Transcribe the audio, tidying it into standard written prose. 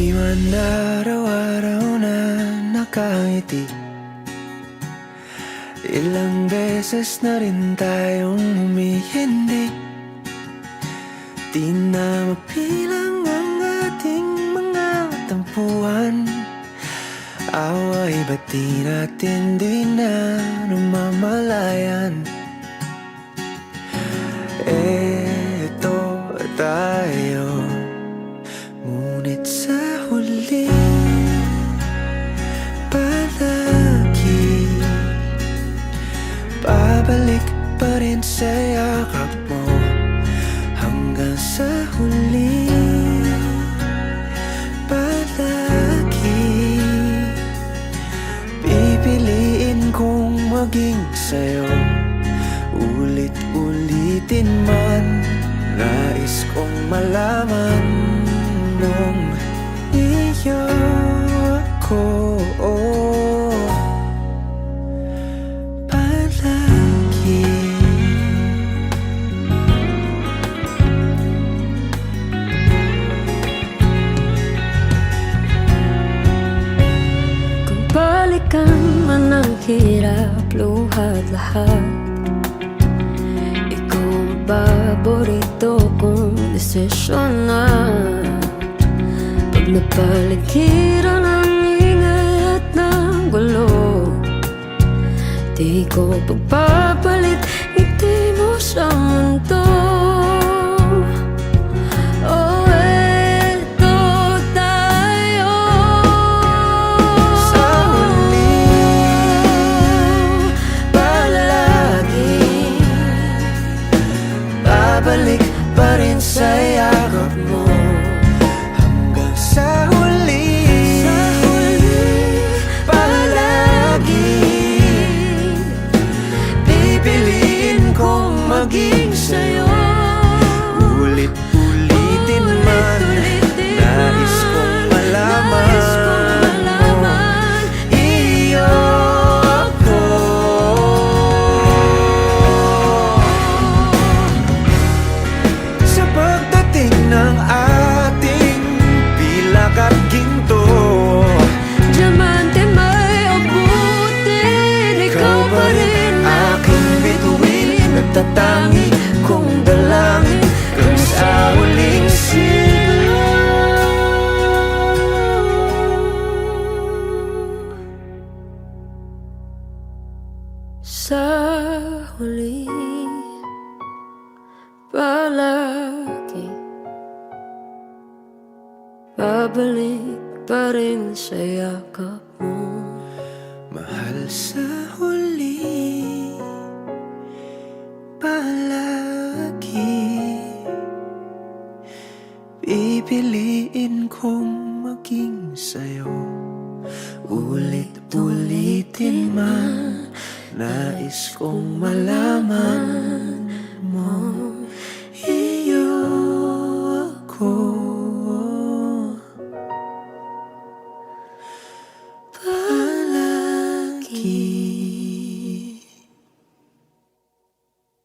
Di man araw-araw na nakangiti, ilang beses na rin tayong humihindi. Di na mapilang ang ating mga tampuhan. Away ba't di natin di na namamalayan? Eto tayo, ngunit sa huli palagi babalik pa rin sa yakap mo. Hanggang sa huli palagi pipiliin kong maging sa'yo. Ulit-ulitin man, nais kong malaman nung iyo ako palagi. Kung balikan man ang hirap, luhat lahat, ikaw ang paborito kong desisyon na. Pag napaligiran ang ingay at ng gulo, di ko pagpapalit ngiti mo sa mundo. Oh, eto tayo Sa huli palagi babalik pa rin sa yakap mo. Hanggang sa huli palagi pipiliin kong maging sa'yo. Ulit-ulitin man, nais kong malaman iyo ako. Sa pagdating ng ating pilak at ginto, diamante may abutin, ikaw pa rin aking bituin, nagtatangi kong dalangin hanggang sa huling sigaw. sa huli palagi babalik pa rin sa yakap mo. Mahal sa